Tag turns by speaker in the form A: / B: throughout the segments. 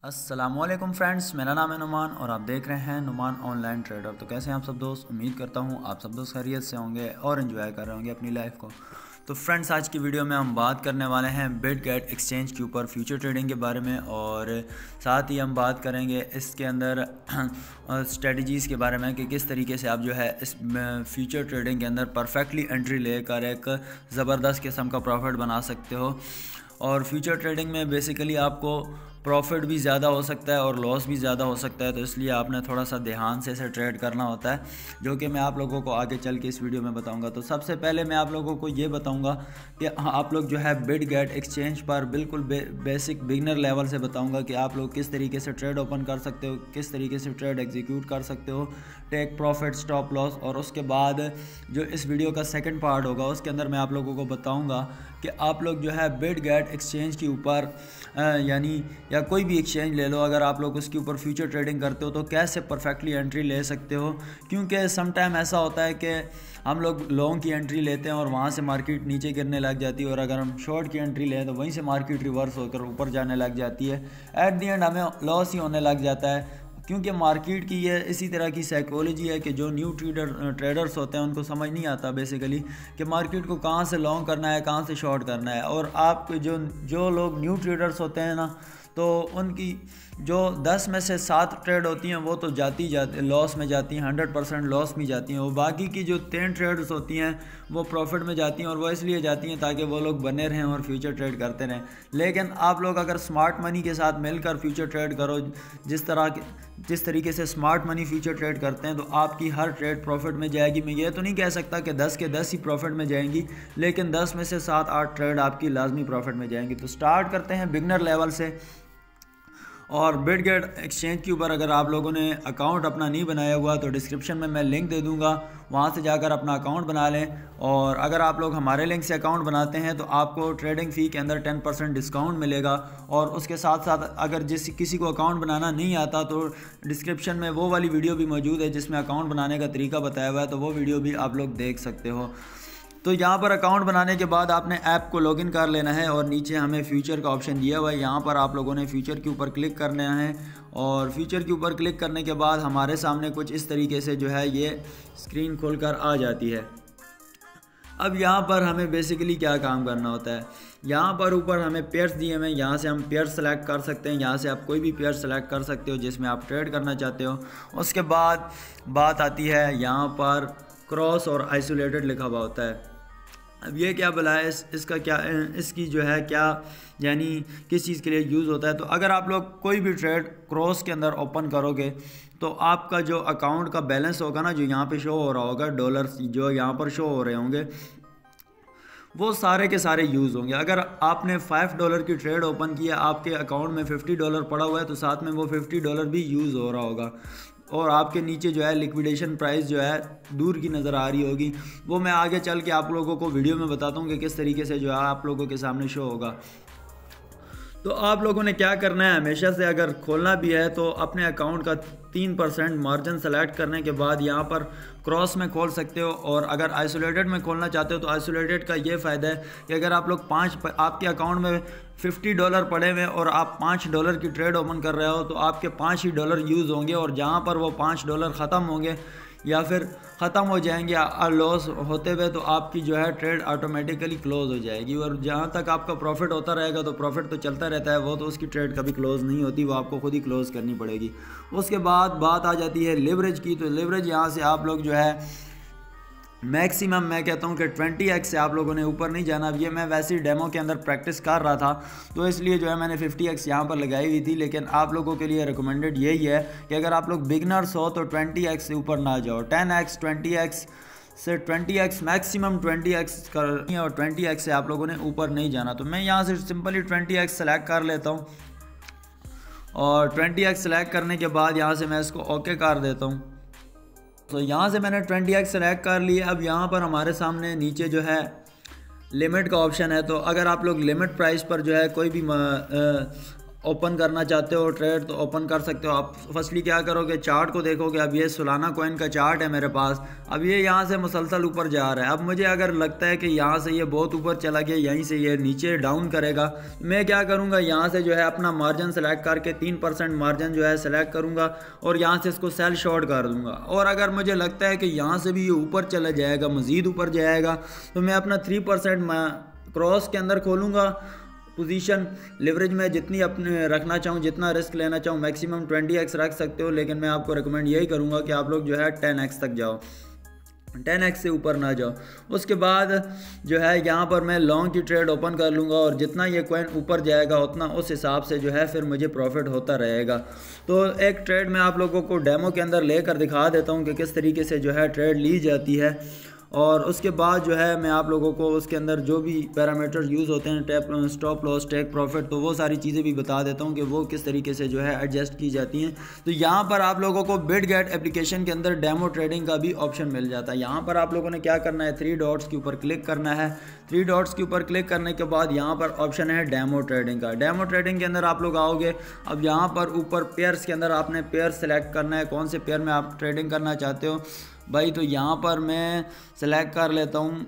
A: अस्सलामुअलैकुम फ्रेंड्स, मेरा नाम है नुमान और आप देख रहे हैं नुमान ऑनलाइन ट्रेडर। तो कैसे हैं आप सब दोस्त? उम्मीद करता हूं आप सब दोस्त खैरियत से होंगे और एंजॉय कर रहे होंगे अपनी लाइफ को। तो फ्रेंड्स, आज की वीडियो में हम बात करने वाले हैं बिटगेट एक्सचेंज के ऊपर फ्यूचर ट्रेडिंग के बारे में, और साथ ही हम बात करेंगे इसके अंदर स्ट्रेटजीज़ के बारे में कि किस तरीके से आप जो है इस फ्यूचर ट्रेडिंग के अंदर परफेक्टली एंट्री लेकर एक ज़बरदस्त किस्म का प्रॉफिट बना सकते हो। और फ्यूचर ट्रेडिंग में बेसिकली आपको प्रॉफिट भी ज़्यादा हो सकता है और लॉस भी ज़्यादा हो सकता है, तो इसलिए आपने थोड़ा सा ध्यान से इसे ट्रेड करना होता है, जो कि मैं आप लोगों को आगे चल के इस वीडियो में बताऊंगा। तो सबसे पहले मैं आप लोगों को ये बताऊंगा कि आप लोग जो है बिटगेट एक्सचेंज पर बिल्कुल बेसिक बिगनर लेवल से बताऊंगा कि आप लोग किस तरीके से ट्रेड ओपन कर सकते हो, किस तरीके से ट्रेड एग्जीक्यूट कर सकते हो, टेक प्रॉफिट, स्टॉप लॉस। और उसके बाद जो इस वीडियो का सेकेंड पार्ट होगा उसके अंदर मैं आप लोगों को बताऊँगा कि आप लोग जो है बिटगेट एक्सचेंज के ऊपर यानी या कोई भी एक्सचेंज ले लो, अगर आप लोग उसके ऊपर फ्यूचर ट्रेडिंग करते हो तो कैसे परफेक्टली एंट्री ले सकते हो। क्योंकि सम टाइम ऐसा होता है कि हम लोग लॉन्ग की एंट्री लेते हैं और वहाँ से मार्केट नीचे गिरने लग जाती है, और अगर हम शॉर्ट की एंट्री लें तो वहीं से मार्केट रिवर्स होकर ऊपर जाने लग जाती है। एट दी एंड हमें लॉस ही होने लग जाता है, क्योंकि मार्केट की ये इसी तरह की साइकोलॉजी है कि जो न्यू ट्रेडर्स होते हैं उनको समझ नहीं आता बेसिकली कि मार्केट को कहाँ से लॉन्ग करना है, कहाँ से शॉर्ट करना है। और आप जो लोग न्यू ट्रेडर्स होते हैं ना, तो उनकी जो 10 में से 7 ट्रेड होती हैं वो तो जाती लॉस में जाती हैं, 100% लॉस में जाती हैं। वो बाकी की जो 10 ट्रेड्स होती हैं वो प्रॉफिट में जाती हैं, और वो इसलिए जाती हैं ताकि वो लोग बने रहें और फ्यूचर ट्रेड करते रहें। लेकिन आप लोग अगर स्मार्ट मनी के साथ मिलकर फ्यूचर ट्रेड करो, जिस तरीके से स्मार्ट मनी फ्यूचर ट्रेड करते हैं, तो आपकी हर ट्रेड प्रॉफिट में जाएगी। मैं ये तो नहीं कह सकता कि 10 के 10 ही प्रॉफिट में जाएंगी, लेकिन 10 में से 7-8 ट्रेड आपकी लाजमी प्रॉफिट में जाएंगी। तो स्टार्ट करते हैं बिगनर लेवल से। और बिटगेट एक्सचेंज के ऊपर अगर आप लोगों ने अकाउंट अपना नहीं बनाया हुआ तो डिस्क्रिप्शन में मैं लिंक दे दूंगा, वहाँ से जाकर अपना अकाउंट बना लें। और अगर आप लोग हमारे लिंक से अकाउंट बनाते हैं तो आपको ट्रेडिंग फ़ी के अंदर 10% डिस्काउंट मिलेगा। और उसके साथ साथ अगर किसी को अकाउंट बनाना नहीं आता तो डिस्क्रिप्शन में वो वाली वीडियो भी मौजूद है जिसमें अकाउंट बनाने का तरीका बताया हुआ है, तो वो वीडियो भी आप लोग देख सकते हो। तो यहाँ पर अकाउंट बनाने के बाद आपने ऐप को लॉगिन कर लेना है, और नीचे हमें फ्यूचर का ऑप्शन दिया हुआ है, यहाँ पर आप लोगों ने फ्यूचर के ऊपर क्लिक करना है। और फ्यूचर के ऊपर क्लिक करने के बाद हमारे सामने कुछ इस तरीके से जो है ये स्क्रीन खोलकर आ जाती है। अब यहाँ पर हमें बेसिकली क्या काम करना होता है, यहाँ पर ऊपर हमें पेयर्स दिए हुए हैं, यहाँ से हम पेयर सेलेक्ट कर सकते हैं। यहाँ से आप कोई भी पेयर सेलेक्ट कर सकते हो जिसमें आप ट्रेड करना चाहते हो। उसके बाद बात आती है यहाँ पर क्रॉस और आइसोलेटेड लिखा हुआ होता है। अब ये क्या भला है, इसका क्या, इसकी जो है क्या यानी किस चीज़ के लिए यूज़ होता है। तो अगर आप लोग कोई भी ट्रेड क्रॉस के अंदर ओपन करोगे तो आपका जो अकाउंट का बैलेंस होगा ना, जो यहाँ पे शो हो रहा होगा, डॉलर्स जो यहाँ पर शो हो रहे होंगे, वो सारे के सारे यूज़ होंगे। अगर आपने $5 की ट्रेड ओपन किया, आपके अकाउंट में $50 पड़ा हुआ है, तो साथ में वो $50 भी यूज़ हो रहा होगा। और आपके नीचे जो है लिक्विडेशन प्राइस जो है दूर की नज़र आ रही होगी, वो मैं आगे चल के आप लोगों को वीडियो में बताता हूँ कि किस तरीके से जो है आप लोगों के सामने शो होगा। तो आप लोगों ने क्या करना है, हमेशा से अगर खोलना भी है तो अपने अकाउंट का 3% मार्जिन सेलेक्ट करने के बाद यहाँ पर क्रॉस में खोल सकते हो। और अगर आइसोलेटेड में खोलना चाहते हो तो आइसोलेटेड का ये फ़ायदा है कि अगर आप लोग आपके अकाउंट में $50 पड़े हुए और आप $5 की ट्रेड ओपन कर रहे हो, तो आपके $5 ही यूज़ होंगे, और जहाँ पर वो $5 ख़त्म होंगे या फिर ख़त्म हो जाएंगे लॉस होते हुए, तो आपकी जो है ट्रेड ऑटोमेटिकली क्लोज़ हो जाएगी। और जहाँ तक आपका प्रॉफिट होता रहेगा तो प्रॉफिट तो चलता रहता है, वो तो उसकी ट्रेड कभी क्लोज़ नहीं होती, वो आपको खुद ही क्लोज़ करनी पड़ेगी। उसके बाद बात आ जाती है लिवरेज की। तो लिवरेज यहाँ से आप लोग जो है मैक्सिमम, मैं कहता हूँ कि 20x से आप लोगों ने ऊपर नहीं जाना। अब ये मैं वैसे ही डेमो के अंदर प्रैक्टिस कर रहा था, तो इसलिए जो है मैंने 50x यहाँ पर लगाई हुई थी। लेकिन आप लोगों के लिए रिकमेंडेड यही है कि अगर आप लोग बिगनर्स हो तो 20x से ऊपर ना जाओ। 10x 20x से 20x मैक्सिमम 20x करनी है, और 20x से आप लोगों ने ऊपर नहीं जाना। तो मैं यहाँ से सिंपली 20x सेलेक्ट कर लेता हूँ, और 20x सेलेक्ट करने के बाद यहाँ से मैं इसको ओके कर देता हूँ। तो यहाँ से मैंने 20x सेलेक्ट कर लिया। अब यहाँ पर हमारे सामने नीचे जो है लिमिट का ऑप्शन है। तो अगर आप लोग लिमिट प्राइस पर जो है कोई भी ओपन करना चाहते हो ट्रेड तो ओपन कर सकते हो। आप फर्स्टली क्या करोगे, चार्ट को देखोगे। अब ये सोलाना कॉइन का चार्ट है मेरे पास। अब ये यहाँ से मुसलसल ऊपर जा रहा है। अब मुझे अगर लगता है कि यहाँ से ये बहुत ऊपर चला गया, यहीं से ये नीचे डाउन करेगा, मैं क्या करूँगा, यहाँ से जो है अपना मार्जिन सेलेक्ट करके 3% मार्जिन जो है सेलेक्ट करूँगा और यहाँ से इसको सेल शॉर्ट कर दूँगा। और अगर मुझे लगता है कि यहाँ से भी ये ऊपर चला जाएगा, मज़ीद ऊपर जाएगा, तो मैं अपना 3% क्रॉस के अंदर खोलूँगा पोजीशन। लिवरेज में जितनी अपने रखना चाहूँ, जितना रिस्क लेना चाहूँ, मैक्सिमम 20x रख सकते हो, लेकिन मैं आपको रिकमेंड यही करूँगा कि आप लोग जो है 10x तक जाओ, 10x से ऊपर ना जाओ। उसके बाद जो है यहाँ पर मैं लॉन्ग की ट्रेड ओपन कर लूँगा और जितना ये कॉइन ऊपर जाएगा उतना उस हिसाब से जो है फिर मुझे प्रॉफिट होता रहेगा। तो एक ट्रेड मैं आप लोगों को डेमो के अंदर लेकर दिखा देता हूँ कि किस तरीके से जो है ट्रेड ली जाती है। और उसके बाद जो है मैं आप लोगों को उसके अंदर जो भी पैरामीटर यूज़ होते हैं, स्टॉप लॉस, टेक प्रॉफिट, तो वो सारी चीज़ें भी बता देता हूँ कि वो किस तरीके से जो है एडजस्ट की जाती हैं। तो यहाँ पर आप लोगों को बिटगेट एप्लीकेशन के अंदर डेमो ट्रेडिंग का भी ऑप्शन मिल जाता है। यहाँ पर आप लोगों ने क्या करना है, 3 डॉट्स के ऊपर क्लिक करना है। 3 डॉट्स के ऊपर क्लिक करने के बाद यहाँ पर ऑप्शन है डेमो ट्रेडिंग का। डेमो ट्रेडिंग के अंदर आप लोग आओगे। अब यहाँ पर ऊपर पेयर्स के अंदर आपने पेयर सेलेक्ट करना है, कौन से पेयर में आप ट्रेडिंग करना चाहते हो भाई। तो यहाँ पर मैं सेलेक्ट कर लेता हूँ,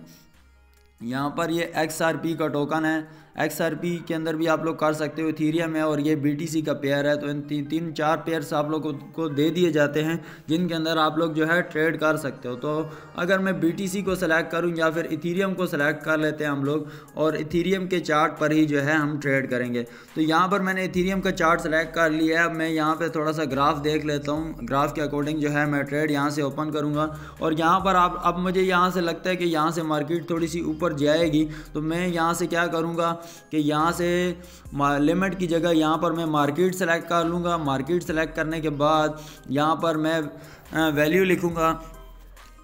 A: यहाँ पर ये XRP का टोकन है। XRP के अंदर भी आप लोग कर सकते हो, इथीरियम है और ये BTC का पेयर है। तो इन 3-4 पेयर्स आप लोगों को दे दिए जाते हैं जिनके अंदर आप लोग जो है ट्रेड कर सकते हो। तो अगर मैं BTC को सिलेक्ट करूं या फिर इथीरियम को सिलेक्ट कर लेते हैं हम लोग, और इथीरियम के चार्ट पर ही जो है हम ट्रेड करेंगे। तो यहाँ पर मैंने इथीरियम का चार्ट सेलेक्ट कर लिया है। अब मैं यहाँ पर थोड़ा सा ग्राफ देख लेता हूँ, ग्राफ के अकॉर्डिंग जो है मैं ट्रेड यहाँ से ओपन करूँगा। और यहाँ पर अब मुझे यहाँ से लगता है कि यहाँ से मार्केट थोड़ी सी ऊपर जाएगी, तो मैं यहाँ से क्या करूँगा कि यहाँ से लिमिट की जगह यहाँ पर मैं मार्केट सेलेक्ट कर लूँगा। मार्केट सेलेक्ट करने के बाद यहाँ पर मैं वैल्यू लिखूँगा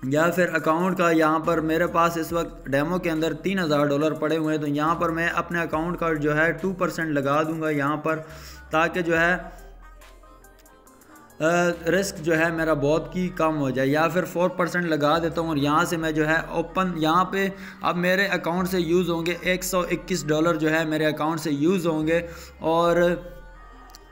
A: या फिर अकाउंट का। यहाँ पर मेरे पास इस वक्त डेमो के अंदर $3000 पड़े हुए हैं, तो यहाँ पर मैं अपने अकाउंट का जो है 2% लगा दूँगा यहाँ पर, ताकि जो है रिस्क जो है मेरा बहुत ही कम हो जाए। या फिर 4% लगा देता हूँ और यहाँ से मैं जो है ओपन, यहाँ पे अब मेरे अकाउंट से यूज़ होंगे $121 जो है मेरे अकाउंट से यूज़ होंगे। और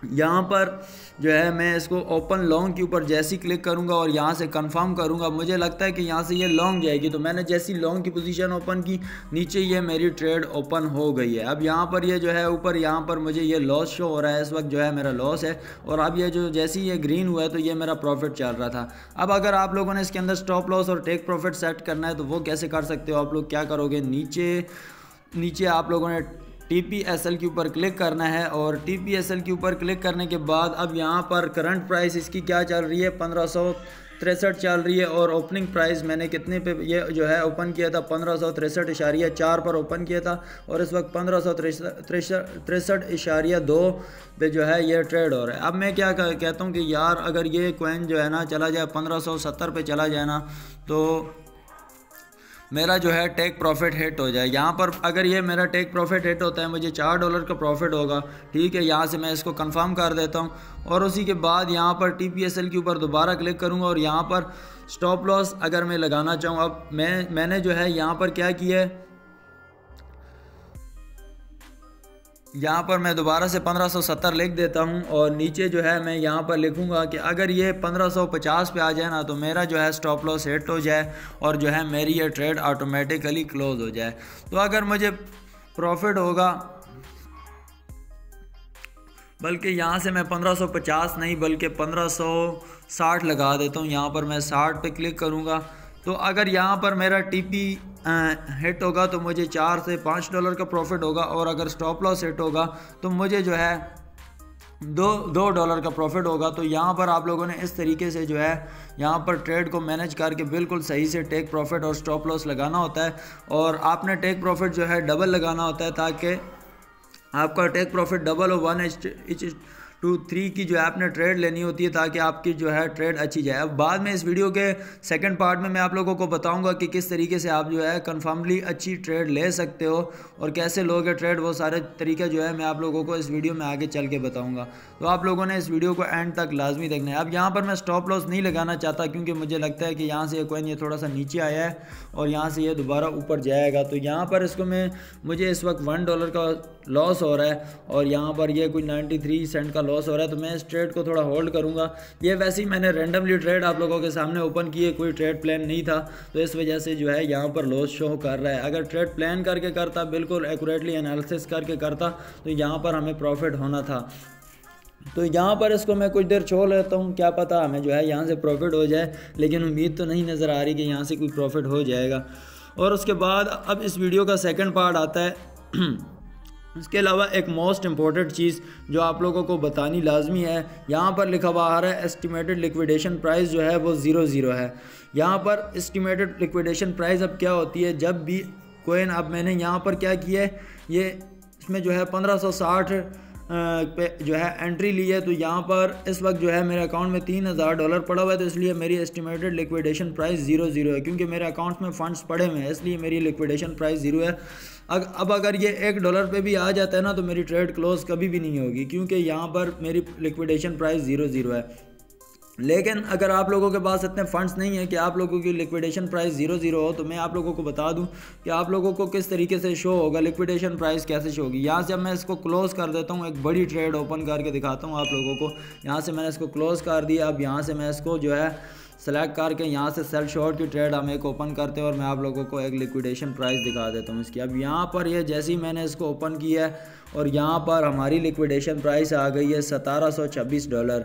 A: यहाँ पर जो है मैं इसको ओपन लॉन्ग के ऊपर जैसे ही क्लिक करूँगा और यहाँ से कंफर्म करूँगा, मुझे लगता है कि यहाँ से ये लॉन्ग जाएगी। तो मैंने जैसी लॉन्ग की पोजीशन ओपन की, नीचे ये मेरी ट्रेड ओपन हो गई है। अब यहाँ पर ये जो है ऊपर यहाँ पर मुझे ये लॉस शो हो रहा है, इस वक्त जो है मेरा लॉस है। और अब ये जो जैसे ही ये ग्रीन हुआ है तो ये मेरा प्रॉफिट चल रहा था। अब अगर आप लोगों ने इसके अंदर स्टॉप लॉस और टेक प्रॉफिट सेट करना है तो वो कैसे कर सकते हो। आप लोग क्या करोगे, नीचे आप लोगों ने TPSL के ऊपर क्लिक करना है। और TPSL के ऊपर क्लिक करने के बाद अब यहाँ पर करंट प्राइस इसकी क्या चल रही है, 1563 चल रही है। और ओपनिंग प्राइस मैंने कितने पे ये जो है ओपन किया था, 1563.4 पर ओपन किया था और इस वक्त 1563.2 पे जो है ये ट्रेड हो रहा है। अब मैं क्या कहता हूँ कि यार अगर ये कॉइन जो है ना चला जाए 1570 पे चला जाए ना, तो मेरा जो है टेक प्रॉफिट हिट हो जाए। यहाँ पर अगर ये मेरा टेक प्रॉफिट हिट होता है, मुझे $4 का प्रॉफिट होगा। ठीक है, यहाँ से मैं इसको कंफर्म कर देता हूँ और उसी के बाद यहाँ पर TPSL के ऊपर दोबारा क्लिक करूँगा और यहाँ पर स्टॉप लॉस अगर मैं लगाना चाहूँ, अब मैंने जो है यहाँ पर क्या किया है, यहाँ पर मैं दोबारा से 1570 लिख देता हूँ और नीचे जो है मैं यहाँ पर लिखूँगा कि अगर ये 1550 पे आ जाए ना, तो मेरा जो है स्टॉप लॉस हिट हो जाए और जो है मेरी ये ट्रेड ऑटोमेटिकली क्लोज हो जाए। तो अगर मुझे प्रॉफिट होगा, बल्कि यहाँ से मैं 1550 नहीं बल्कि 1560 लगा देता हूँ। यहाँ पर मैं 60 पे क्लिक करूँगा, तो अगर यहाँ पर मेरा TP हिट होगा तो मुझे $4 से $5 का प्रॉफिट होगा। और अगर स्टॉप लॉस हिट होगा तो मुझे जो है $2 का प्रॉफिट होगा। तो यहाँ पर आप लोगों ने इस तरीके से जो है यहाँ पर ट्रेड को मैनेज करके बिल्कुल सही से टेक प्रॉफिट और स्टॉप लॉस लगाना होता है। और आपने टेक प्रॉफिट जो है डबल लगाना होता है, ताकि आपका टेक प्रॉफिट डबल हो, 2-3 की जो है आपने ट्रेड लेनी होती है ताकि आपकी जो है ट्रेड अच्छी जाए। अब बाद में इस वीडियो के सेकंड पार्ट में मैं आप लोगों को बताऊंगा कि किस तरीके से आप जो है कन्फर्मली अच्छी ट्रेड ले सकते हो और कैसे लोगे ट्रेड, वो सारे तरीके जो है मैं आप लोगों को इस वीडियो में आगे चल के बताऊँगा। तो आप लोगों ने इस वीडियो को एंड तक लाजमी देखना है। अब यहाँ पर मैं स्टॉप लॉस नहीं लगाना चाहता क्योंकि मुझे लगता है कि यहाँ से कॉइन ये थोड़ा सा नीचे आया है और यहाँ से ये दोबारा ऊपर जाएगा, तो यहाँ पर इसको मुझे इस वक्त $1 का लॉस हो रहा है और यहाँ पर ये कुछ 93 सेंट का लॉस हो रहा है। तो मैं इस ट्रेड को थोड़ा होल्ड करूँगा। ये वैसे ही मैंने रैंडमली ट्रेड आप लोगों के सामने ओपन किए, कोई ट्रेड प्लान नहीं था, तो इस वजह से जो है यहाँ पर लॉस शो कर रहा है। अगर ट्रेड प्लान करके करता, बिल्कुल एक्यूरेटली एनालिसिस करके करता, तो यहाँ पर हमें प्रॉफिट होना था। तो यहाँ पर इसको मैं कुछ देर छोड़ लेता हूँ, क्या पता हमें जो है यहाँ से प्रॉफिट हो जाए, लेकिन उम्मीद तो नहीं नज़र आ रही कि यहाँ से कोई प्रॉफिट हो जाएगा। और उसके बाद अब इस वीडियो का सेकंड पार्ट आता है। इसके अलावा एक मोस्ट इम्पॉर्टेंट चीज़ जो आप लोगों को बतानी लाजमी है, यहाँ पर लिखा हुआ आ रहा है एस्टिमेटेड लिक्विडेशन प्राइस जो है वो 0 है। यहाँ पर एस्टिमेटेड लिक्विडेशन प्राइस अब क्या होती है, जब भी कॉइन, अब मैंने यहाँ पर क्या किया है, ये इसमें जो है 1560 पे जो है एंट्री ली है, तो यहाँ पर इस वक्त जो है मेरे अकाउंट में $3000 पड़ा हुआ है, तो इसलिए मेरी एस्टिमेटेड लिक्विडेशन प्राइस 0 है, क्योंकि मेरे अकाउंट में फ़ंड्स पड़े हुए हैं, इसलिए मेरी लिक्विडेशन प्राइस 0 है। अब अगर ये $1 पे भी आ जाता है ना, तो मेरी ट्रेड क्लोज कभी भी नहीं होगी, क्योंकि यहाँ पर मेरी लिक्विडेशन प्राइस 0 है। लेकिन अगर आप लोगों के पास इतने फंड्स नहीं है कि आप लोगों की लिक्विडेशन प्राइस 0 हो, तो मैं आप लोगों को बता दूं कि आप लोगों को किस तरीके से शो होगा, लिक्विडेशन प्राइस कैसे शो होगी। यहाँ से अब मैं इसको क्लोज़ कर देता हूँ, एक बड़ी ट्रेड ओपन करके दिखाता हूँ आप लोगों को। यहाँ से मैंने इसको क्लोज़ कर दिया। अब यहाँ से मैं इसको जो है सेलेक्ट करके यहाँ से सेल शॉर्ट की ट्रेड हम एक ओपन करते हैं और मैं आप लोगों को एक लिक्विडेशन प्राइस दिखा देता हूँ इसकी। अब यहाँ पर ये जैसे ही मैंने इसको ओपन किया है और यहाँ पर हमारी लिक्विडेशन प्राइस आ गई है $1726।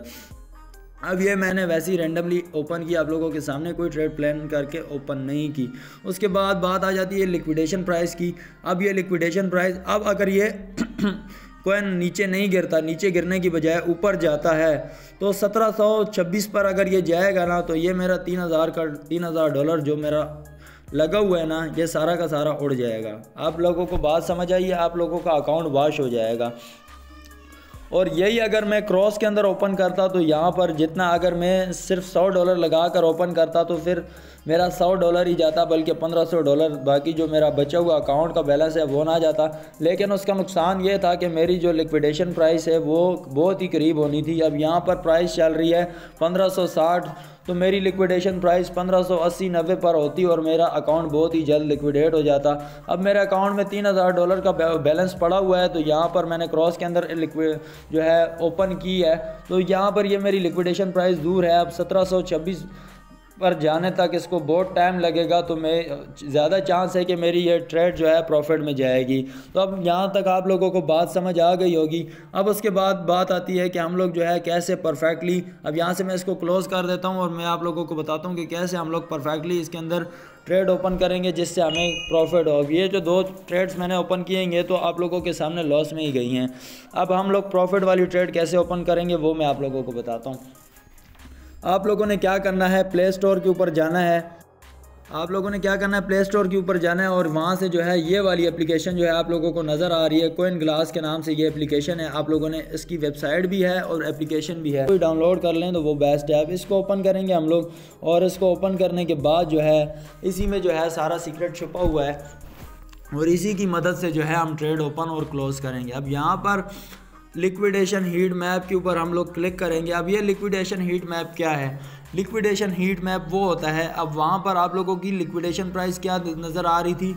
A: अब ये मैंने वैसे ही रैंडमली ओपन किया, आप लोगों के सामने कोई ट्रेड प्लान करके ओपन नहीं की। उसके बाद बात आ जाती है लिक्विडेशन प्राइस की। अब ये लिक्विडेशन प्राइस, अब अगर ये कॉइन नीचे नहीं गिरता, नीचे गिरने की बजाय ऊपर जाता है, तो 1726 पर अगर ये जाएगा ना, तो ये मेरा $3000 जो मेरा लगा हुआ है ना, ये सारा का सारा उड़ जाएगा। आप लोगों को बात समझ आई है, आप लोगों का अकाउंट वॉश हो जाएगा। और यही अगर मैं क्रॉस के अंदर ओपन करता, तो यहाँ पर जितना, अगर मैं सिर्फ $100 लगा कर ओपन करता, तो फिर मेरा $100 ही जाता, बल्कि $1500 बाकी जो मेरा बचा हुआ अकाउंट का बैलेंस है वो ना जाता। लेकिन उसका नुकसान ये था कि मेरी जो लिक्विडेशन प्राइस है वो बहुत ही करीब होनी थी। अब यहाँ पर प्राइस चल रही है 1560, तो मेरी लिक्विडेशन प्राइस 1580-90 पर होती और मेरा अकाउंट बहुत ही जल्द लिक्विडेट हो जाता। अब मेरे अकाउंट में $3000 का बैलेंस पड़ा हुआ है, तो यहाँ पर मैंने क्रॉस के अंदर लिक्विड जो है ओपन की है, तो यहाँ पर ये मेरी लिक्विडेशन प्राइस दूर है। अब 1726 पर जाने तक इसको बहुत टाइम लगेगा, तो मैं ज़्यादा चांस है कि मेरी ये ट्रेड जो है प्रॉफिट में जाएगी। तो अब यहाँ तक आप लोगों को बात समझ आ गई होगी। अब उसके बाद बात आती है कि हम लोग जो है कैसे परफेक्टली, अब यहाँ से मैं इसको क्लोज़ कर देता हूँ और मैं आप लोगों को बताता हूँ कि कैसे हम लोग परफेक्टली इसके अंदर ट्रेड ओपन करेंगे जिससे हमें प्रॉफिट हो। ये जो 2 ट्रेड्स मैंने ओपन किए तो आप लोगों के सामने लॉस में ही गई हैं। अब हम लोग प्रॉफिट वाली ट्रेड कैसे ओपन करेंगे वो मैं आप लोगों को बताता हूँ। आप लोगों ने क्या करना है, प्ले स्टोर के ऊपर जाना है। प्ले स्टोर के ऊपर जाना है और वहाँ से जो है ये वाली एप्लीकेशन जो है आप लोगों को नज़र आ रही है, कॉइन ग्लास के नाम से ये एप्लीकेशन है। आप लोगों ने इसकी वेबसाइट भी है और एप्लीकेशन भी है, कोई डाउनलोड कर लें तो वो बेस्ट है। अब इसको ओपन करेंगे हम लोग और इसको ओपन करने के बाद जो है इसी में जो है सारा सीक्रेट छुपा हुआ है और इसी की मदद से जो है हम ट्रेड ओपन और क्लोज़ करेंगे। अब यहाँ पर लिक्विडेशन हीट मैप के ऊपर हम लोग क्लिक करेंगे। अब ये लिक्विडेशन हीट मैप क्या है, लिक्विडेशन हीट मैप वो होता है, अब वहाँ पर आप लोगों की लिक्विडेशन प्राइस क्या नज़र आ रही थी,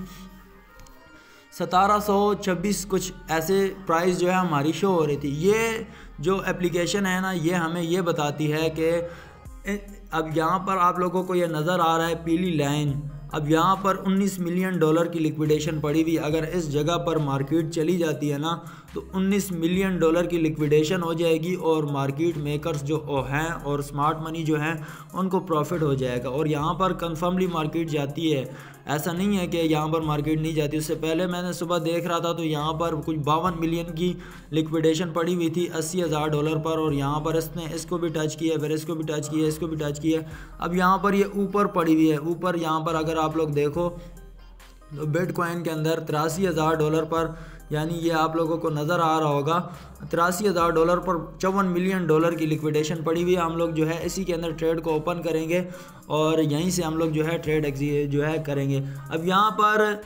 A: 1726 कुछ ऐसे प्राइस जो है हमारी शो हो रही थी। ये जो एप्लीकेशन है ना, ये हमें ये बताती है कि अब यहाँ पर आप लोगों को ये नज़र आ रहा है पीली लाइन, अब यहाँ पर $19 मिलियन की लिक्विडेशन पड़ी हुई। अगर इस जगह पर मार्केट चली जाती है ना, तो $19 मिलियन की लिक्विडेशन हो जाएगी और मार्केट मेकर्स जो हैं और स्मार्ट मनी जो हैं उनको प्रॉफिट हो जाएगा। और यहाँ पर कंफर्मली मार्केट जाती है, ऐसा नहीं है कि यहाँ पर मार्केट नहीं जाती। उससे पहले मैंने सुबह देख रहा था तो यहाँ पर कुछ 52 मिलियन की लिक्विडेशन पड़ी हुई थी $80,000 पर, और यहाँ पर इसने इसको भी टच किया, फिर इसको भी टच किया, इसको भी टच किया। अब यहाँ पर ये ऊपर पड़ी हुई है, ऊपर यहाँ पर अगर आप लोग देखो तो बिटकॉइन के अंदर $83,000 पर यानी ये आप लोगों को नज़र आ रहा होगा $83,000 पर $54 मिलियन की लिक्विडेशन पड़ी हुई है। हम लोग जो है इसी के अंदर ट्रेड को ओपन करेंगे और यहीं से हम लोग जो है ट्रेड जो है करेंगे। अब यहाँ पर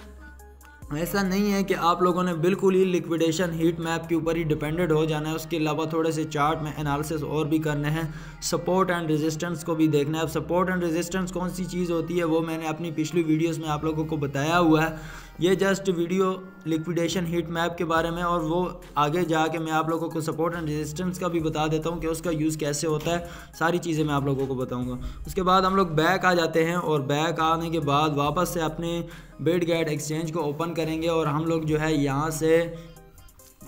A: ऐसा नहीं है कि आप लोगों ने बिल्कुल ही लिक्विडेशन हीट मैप के ऊपर ही डिपेंडेंट हो जाना है, उसके अलावा थोड़े से चार्ट में एनालिसिस और भी करने हैं, सपोर्ट एंड रेजिस्टेंस को भी देखना है। अब सपोर्ट एंड रेजिस्टेंस कौन सी चीज़ होती है वो मैंने अपनी पिछली वीडियोस में आप लोगों को बताया हुआ है। ये just video liquidation heat map के बारे में, और वो आगे जाके मैं आप लोगों को सपोर्ट एंड रेजिस्टेंस का भी बता देता हूँ कि उसका यूज़ कैसे होता है। सारी चीज़ें मैं आप लोगों को बताऊँगा। उसके बाद हम लोग बैक आ जाते हैं और बैक आने के बाद वापस से अपने बिटगेट एक्सचेंज को ओपन करेंगे और हम लोग जो है यहाँ से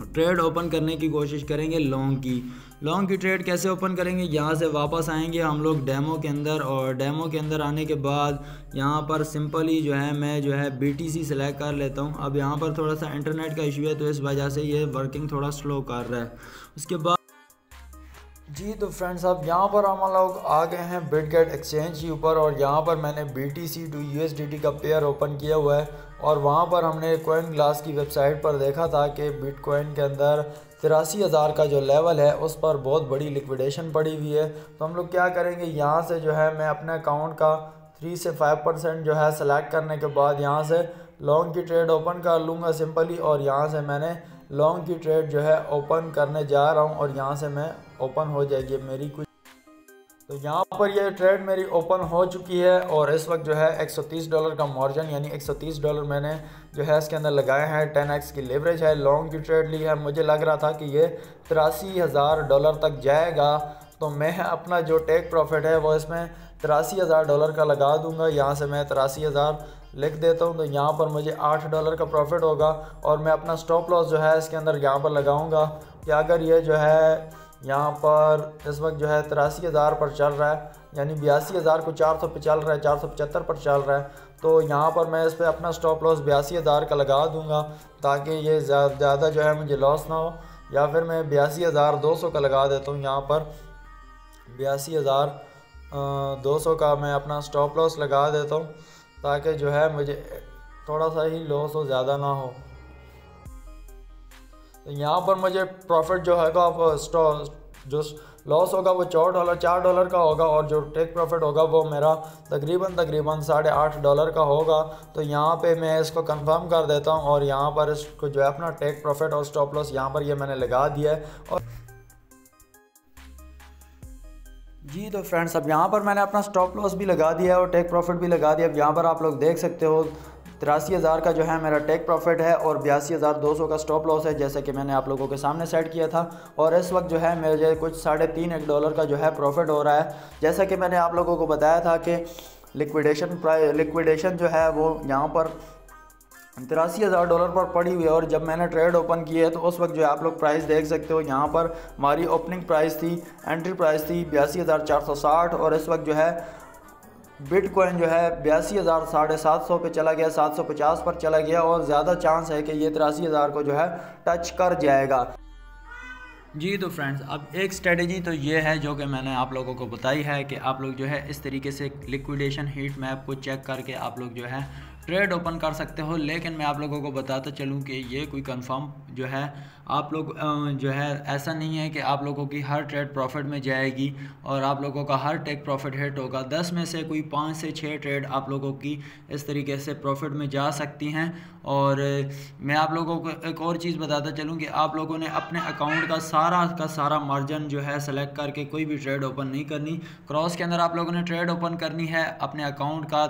A: ट्रेड ओपन करने की कोशिश करेंगे लॉन्ग की ट्रेड कैसे ओपन करेंगे, यहाँ से वापस आएंगे हम लोग डेमो के अंदर, और डेमो के अंदर आने के बाद यहाँ पर सिंपली जो है मैं जो है BTC सेलेक्ट कर लेता हूँ। अब यहाँ पर थोड़ा सा इंटरनेट का इशू है तो इस वजह से ये वर्किंग थोड़ा स्लो कर रहा है। उसके बाद जी तो फ्रेंड्स अब यहाँ पर हम लोग आ गए हैं बिटगेट एक्सचेंज के ऊपर, और यहाँ पर मैंने BTC to USDT का पेयर ओपन किया हुआ है। और वहाँ पर हमने कॉइन ग्लास की वेबसाइट पर देखा था कि बिटकॉइन के अंदर 83,000 का जो लेवल है उस पर बहुत बड़ी लिक्विडेशन पड़ी हुई है। तो हम लोग क्या करेंगे, यहाँ से जो है मैं अपने अकाउंट का 3 से 5% जो है सेलेक्ट करने के बाद यहाँ से लॉन्ग की ट्रेड ओपन कर लूँगा सिंपली, और यहाँ से मैंने लॉन्ग की ट्रेड जो है ओपन करने जा रहा हूँ और यहाँ से मैं ओपन हो जाएगी मेरी कुछ। तो यहाँ पर ये ट्रेड मेरी ओपन हो चुकी है और इस वक्त जो है $130 का मार्जिन यानी $130 मैंने जो है इसके अंदर लगाए हैं। 10x की लेवरेज है, लॉन्ग की ट्रेड ली है। मुझे लग रहा था कि ये $83,000 तक जाएगा, तो मैं अपना जो टेक प्रॉफिट है वो इसमें $83,000 का लगा दूंगा। यहाँ से मैं 83,000 लिख देता हूँ, तो यहाँ पर मुझे $8 का प्रॉफिट होगा। और मैं अपना स्टॉप लॉस जो है इसके अंदर यहाँ पर लगाऊंगा कि अगर ये जो है यहाँ पर इस वक्त जो है 83,000 पर चल रहा है, यानी 82,000 को 400 पे चल रहा है, 475 पर चल रहा है, तो यहाँ पर मैं इस पर अपना स्टॉप लॉस 82,000 का लगा दूंगा ताकि ये ज़्यादा जो है मुझे लॉस ना हो। या फिर मैं 82,200 का लगा देता हूँ, यहाँ पर 82,200 का मैं अपना स्टॉप लॉस लगा देता हूँ ताकि जो है मुझे थोड़ा सा ही लॉस हो, ज़्यादा ना हो। तो यहाँ पर मुझे प्रॉफिट जो है जो लॉस होगा वो $4 का होगा, और जो टेक प्रॉफिट होगा वो मेरा तकरीबन $8.5 का होगा। तो यहाँ पे मैं इसको कंफर्म कर देता हूँ और यहाँ पर इसको जो है अपना टेक प्रॉफिट और स्टॉप लॉस यहाँ पर ये मैंने लगा दिया है। और जी तो फ्रेंड्स अब यहाँ पर मैंने अपना स्टॉप लॉस भी लगा दिया है और टेक प्रॉफिट भी लगा दिया। अब यहाँ पर आप लोग देख सकते हो 83,000 का जो है मेरा टेक प्रॉफिट है और 82,200 का स्टॉप लॉस है, जैसे कि मैंने आप लोगों के सामने सेट किया था। और इस वक्त जो है मेरे कुछ $3.5 का जो है प्रॉफिट हो रहा है। जैसा कि मैंने आप लोगों को बताया था कि लिक्विडेशन जो है वो यहाँ पर $83,000 पर पड़ी हुई है। और जब मैंने ट्रेड ओपन की है तो उस वक्त जो है आप लोग प्राइस देख सकते हो, यहाँ पर हमारी ओपनिंग प्राइस थी, एंट्री प्राइस थी 82,460, और इस वक्त जो है बिटकॉइन जो है 82,750 पे चला गया, 750 पर चला गया, और ज़्यादा चांस है कि ये 83,000 को जो है टच कर जाएगा। जी तो फ्रेंड्स अब एक स्ट्रेटेजी तो ये है जो कि मैंने आप लोगों को बताई है कि आप लोग जो है इस तरीके से लिक्विडेशन हीट मैप को चेक करके आप लोग जो है ट्रेड ओपन कर सकते हो। लेकिन मैं आप लोगों को बताता चलूँ कि ये कोई कंफर्म जो है आप लोग जो है ऐसा नहीं है कि आप लोगों की हर ट्रेड प्रॉफिट में जाएगी और आप लोगों का हर टेक प्रॉफिट हिट होगा। 10 में से कोई 5 से 6 ट्रेड आप लोगों की इस तरीके से प्रॉफिट में जा सकती हैं। और मैं आप लोगों को एक और चीज़ बताता चलूँ कि आप लोगों ने अपने अकाउंट का सारा मार्जिन जो है सेलेक्ट करके कोई भी ट्रेड ओपन नहीं करनी। क्रॉस के अंदर आप लोगों ने ट्रेड ओपन करनी है अपने अकाउंट का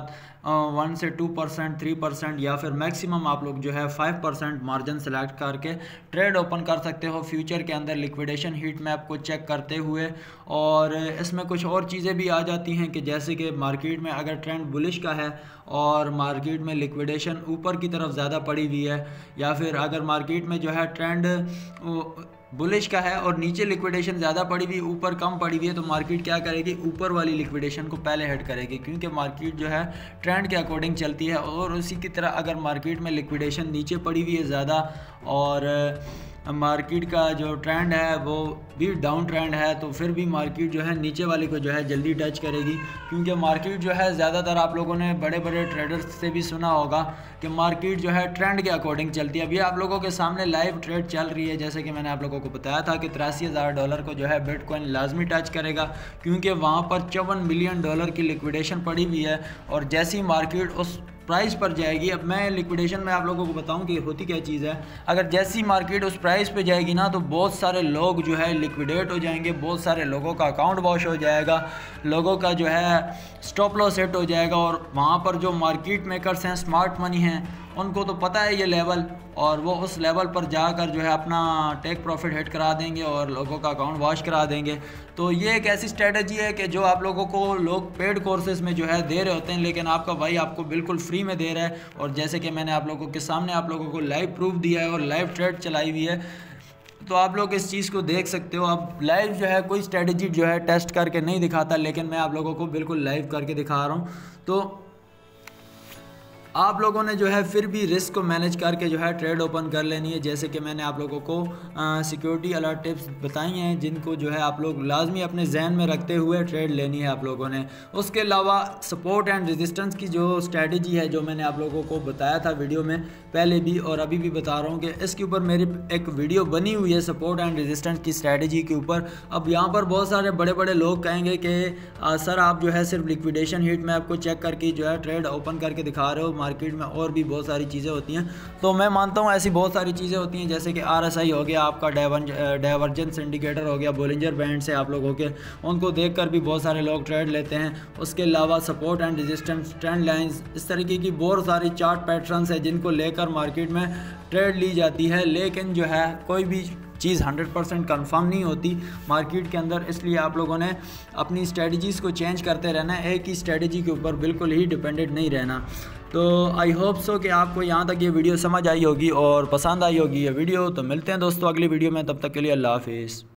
A: 1 से 2%, 3% या फिर मैक्सिमम आप लोग जो है 5% मार्जिन सेलेक्ट करके ट्रेड ओपन कर सकते हो फ्यूचर के अंदर लिक्विडेशन हीट मैप को चेक करते हुए। और इसमें कुछ और चीज़ें भी आ जाती हैं कि जैसे कि मार्केट में अगर ट्रेंड बुलिश का है और मार्केट में लिक्विडेशन ऊपर की तरफ ज़्यादा पड़ी हुई है, या फिर अगर मार्केट में जो है ट्रेंड बुलिश का है और नीचे लिक्विडेशन ज़्यादा पड़ी हुई, ऊपर कम पड़ी हुई है, तो मार्केट क्या करेगी, ऊपर वाली लिक्विडेशन को पहले हिट करेगी, क्योंकि मार्केट जो है ट्रेंड के अकॉर्डिंग चलती है। और उसी की तरह अगर मार्केट में लिक्विडेशन नीचे पड़ी हुई है ज़्यादा और मार्केट का जो ट्रेंड है वो भी डाउन ट्रेंड है, तो फिर भी मार्केट जो है नीचे वाले को जो है जल्दी टच करेगी, क्योंकि मार्केट जो है ज़्यादातर आप लोगों ने बड़े बड़े ट्रेडर्स से भी सुना होगा कि मार्केट जो है ट्रेंड के अकॉर्डिंग चलती है। अभी आप लोगों के सामने लाइव ट्रेड चल रही है, जैसे कि मैंने आप लोगों को बताया था कि $83,000 को जो है बिटकॉइन लाजमी टच करेगा, क्योंकि वहाँ पर $54 मिलियन की लिक्विडेशन पड़ी हुई है। और जैसी मार्केट उस प्राइस पर जाएगी, अब मैं लिक्विडेशन में आप लोगों को बताऊं कि होती क्या चीज़ है। अगर जैसी मार्केट उस प्राइस पे जाएगी ना, तो बहुत सारे लोग जो है लिक्विडेट हो जाएंगे, बहुत सारे लोगों का अकाउंट वॉश हो जाएगा, लोगों का जो है स्टॉप लॉस सेट हो जाएगा। और वहाँ पर जो मार्केट मेकर्स हैं, स्मार्ट मनी हैं, उनको तो पता है ये लेवल, और वो उस लेवल पर जाकर जो है अपना टेक प्रॉफिट हिट करा देंगे और लोगों का अकाउंट वॉश करा देंगे। तो ये एक ऐसी स्ट्रेटजी है कि जो आप लोगों को लोग पेड कोर्सेज में जो है दे रहे होते हैं, लेकिन आपका भाई आपको बिल्कुल फ्री में दे रहा है। और जैसे कि मैंने आप लोगों के सामने आप लोगों को लाइव प्रूफ दिया है और लाइव ट्रेड चलाई हुई है, तो आप लोग इस चीज़ को देख सकते हो। अब लाइव जो है कोई स्ट्रेटजी जो है टेस्ट करके नहीं दिखाता, लेकिन मैं आप लोगों को बिल्कुल लाइव करके दिखा रहा हूँ। तो आप लोगों ने जो है फिर भी रिस्क को मैनेज करके जो है ट्रेड ओपन कर लेनी है, जैसे कि मैंने आप लोगों को सिक्योरिटी अलर्ट टिप्स बताई हैं, जिनको जो है आप लोग लाजमी अपने जहन में रखते हुए ट्रेड लेनी है आप लोगों ने। उसके अलावा सपोर्ट एंड रेजिस्टेंस की जो स्ट्रेटजी है, जो मैंने आप लोगों को बताया था वीडियो में पहले भी और अभी भी बता रहा हूँ कि इसके ऊपर मेरी एक वीडियो बनी हुई है सपोर्ट एंड रेजिस्टेंस की स्ट्रेटजी के ऊपर। अब यहाँ पर बहुत सारे बड़े बड़े लोग कहेंगे कि सर आप जो है सिर्फ लिक्विडेशन हीट में आपको चेक करके जो है ट्रेड ओपन करके दिखा रहे हो, मार्केट में और भी बहुत सारी चीज़ें होती हैं। तो मैं मानता हूँ ऐसी बहुत सारी चीज़ें होती हैं, जैसे कि RSI हो गया, आपका डाइवर्जेंस इंडिकेटर हो गया, बोलिंजर बैंड से आप लोगों के, उनको देखकर भी बहुत सारे लोग ट्रेड लेते हैं। उसके अलावा support and resistance, trend lines, इस तरीके की बहुत सारी चार्ट पैटर्न्स है जिनको लेकर मार्केट में ट्रेड ली जाती है। लेकिन जो है कोई भी चीज़ 100% कंफर्म नहीं होती मार्केट के अंदर, इसलिए आप लोगों ने अपनी स्ट्रेटजीज़ को चेंज करते रहना है, एक ही स्ट्रेटजी के ऊपर बिल्कुल ही डिपेंडेंट नहीं रहना। तो आई होप सो कि आपको यहाँ तक ये वीडियो समझ आई होगी और पसंद आई होगी ये वीडियो। तो मिलते हैं दोस्तों अगली वीडियो में, तब तक के लिए अल्लाह हाफिज़।